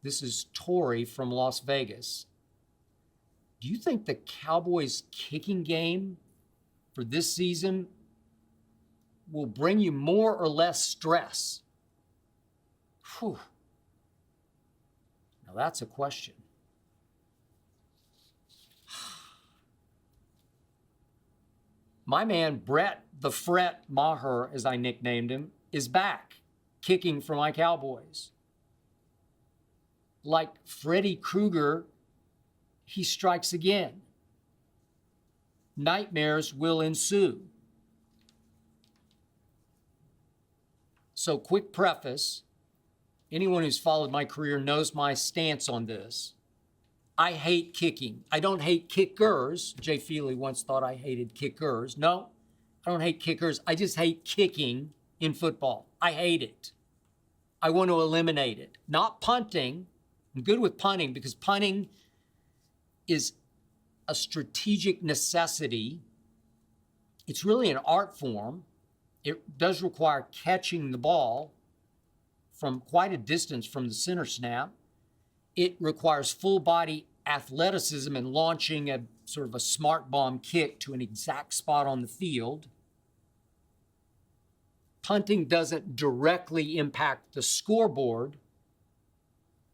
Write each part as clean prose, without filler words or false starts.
This is Tori from Las Vegas. Do you think the Cowboys' kicking game for this season will bring you more or less stress? Whew. Now that's a question. My man, Brett the Fret Maher, as I nicknamed him, is back kicking for my Cowboys. Like Freddy Krueger, he strikes again. Nightmares will ensue. So, quick preface. Anyone who's followed my career knows my stance on this. I hate kicking. I don't hate kickers. Jay Feely once thought I hated kickers. No, I don't hate kickers. I just hate kicking in football. I hate it. I want to eliminate it. Not punting. I'm good with punting because punting is a strategic necessity. It's really an art form. It does require catching the ball from quite a distance from the center snap. It requires full body athleticism and launching a sort of a smart bomb kick to an exact spot on the field. Punting doesn't directly impact the scoreboard,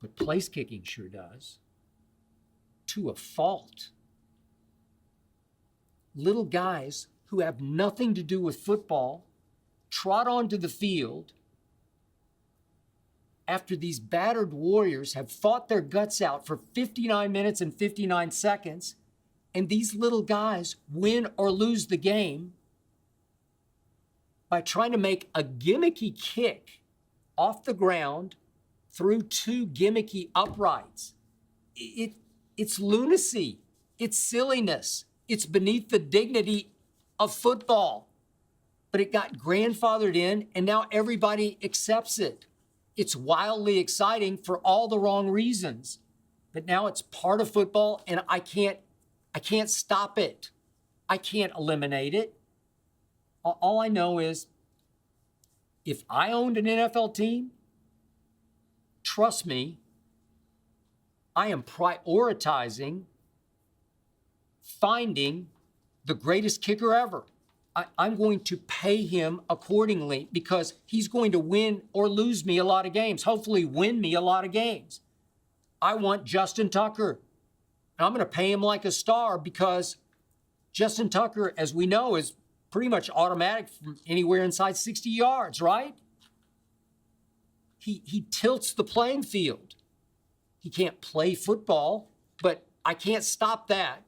but place kicking sure does, to a fault. Little guys who have nothing to do with football trot onto the field after these battered Warriors have fought their guts out for 59 minutes and 59 seconds, and these little guys win or lose the game by trying to make a gimmicky kick off the ground through two gimmicky uprights. It's lunacy. It's silliness. It's beneath the dignity of football. But it got grandfathered in, and now everybody accepts it. It's wildly exciting for all the wrong reasons. But now it's part of football, and I can't stop it. I can't eliminate it. All I know is if I owned an NFL team, trust me, I am prioritizing finding the greatest kicker ever. I'm going to pay him accordingly because he's going to win or lose me a lot of games, hopefully win me a lot of games. I want Justin Tucker. And I'm going to pay him like a star because Justin Tucker, as we know, is pretty much automatic from anywhere inside 60 yards, right? He tilts the playing field. He can't play football, but I can't stop that.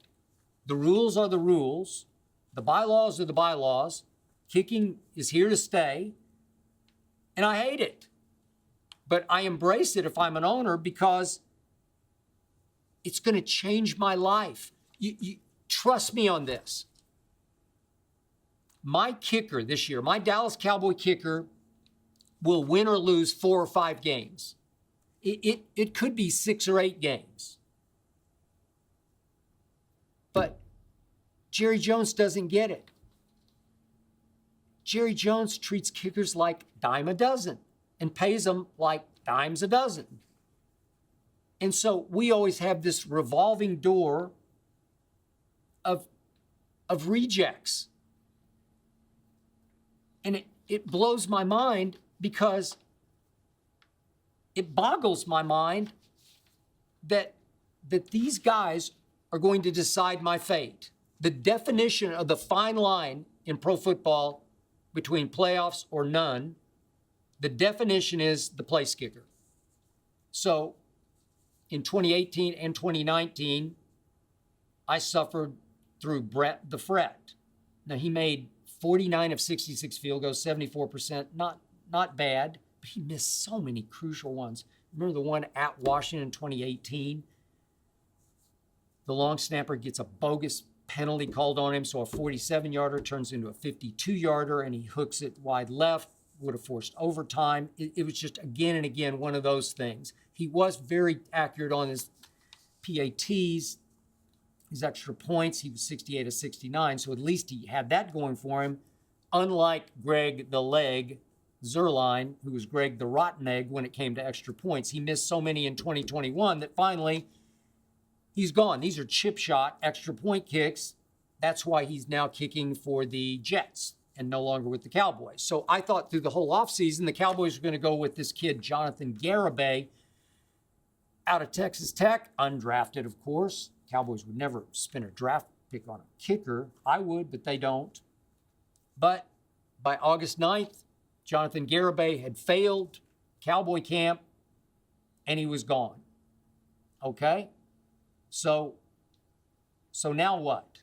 The rules are the rules. The bylaws are the bylaws. Kicking is here to stay. And I hate it. But I embrace it if I'm an owner because it's going to change my life. You trust me on this. My kicker this year, my Dallas Cowboy kicker, will win or lose 4 or 5 games. It could be 6 or 8 games. But Jerry Jones doesn't get it. Jerry Jones treats kickers like dime a dozen and pays them like dimes a dozen. And so we always have this revolving door of rejects. And it blows my mind because it boggles my mind that these guys are going to decide my fate. The definition of the fine line in pro football between playoffs or none, the definition is the place kicker. So in 2018 and 2019, I suffered through Brett the Fret. Now, he made 49 of 66 field goals, 74%, not bad, but he missed so many crucial ones. Remember the one at Washington in 2018? The long snapper gets a bogus penalty called on him, so a 47-yarder turns into a 52-yarder, and he hooks it wide left, would have forced overtime. It was just, again and again, one of those things. He was very accurate on his PATs, his extra points. He was 68 of 69, so at least he had that going for him, unlike Greg the Leg Zerline, who was Greg the Rotten Egg when it came to extra points. He missed so many in 2021 that finally he's gone. These are chip shot extra point kicks. That's why he's now kicking for the Jets and no longer with the Cowboys. So I thought through the whole offseason, the Cowboys were going to go with this kid, Jonathan Garibay, out of Texas Tech, undrafted, of course. Cowboys would never spend a draft pick on a kicker. I would, but they don't. But by August 9th, Jonathan Garibay had failed Cowboy camp, and he was gone. Okay? So now what?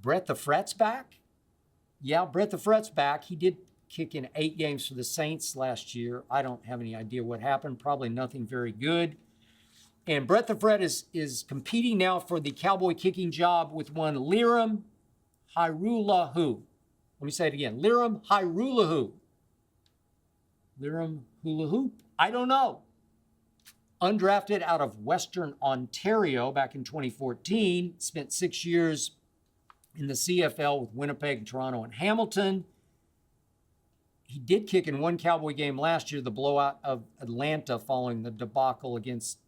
Brett the Fret's back? Yeah, Brett the Fret's back. He did kick in 8 games for the Saints last year. I don't have any idea what happened. Probably nothing very good. And Brett the Fret is competing now for the Cowboy kicking job with one Liram Hairulahu. Let me say it again. Liram Hairulahu. Liram Hula Hoop? I don't know. Undrafted out of Western Ontario back in 2014. Spent 6 years in the CFL with Winnipeg, Toronto, and Hamilton. He did kick in one Cowboy game last year, the blowout of Atlanta following the debacle against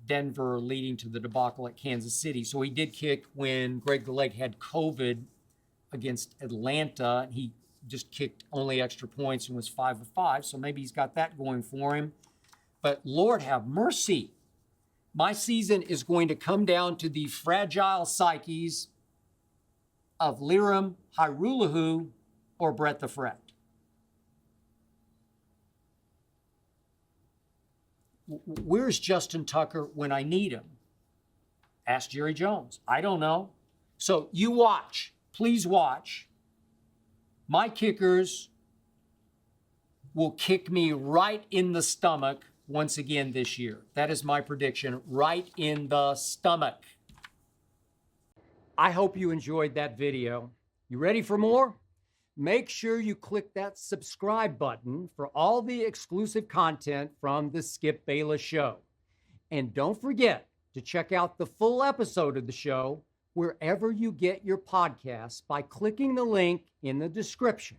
Denver, leading to the debacle at Kansas City. So he did kick when Greg the Leg had COVID against Atlanta. He just kicked only extra points and was 5 of 5. So maybe he's got that going for him. But Lord have mercy. My season is going to come down to the fragile psyches of Liram Hairulahu or Brett the Fret. Where's Justin Tucker when I need him? Ask Jerry Jones. I don't know. So you watch. Please watch. My kickers will kick me right in the stomach once again this year. That is my prediction, right in the stomach. I hope you enjoyed that video. You ready for more? Make sure you click that subscribe button for all the exclusive content from the Skip Bayless Show. And don't forget to check out the full episode of the show wherever you get your podcasts by clicking the link in the description.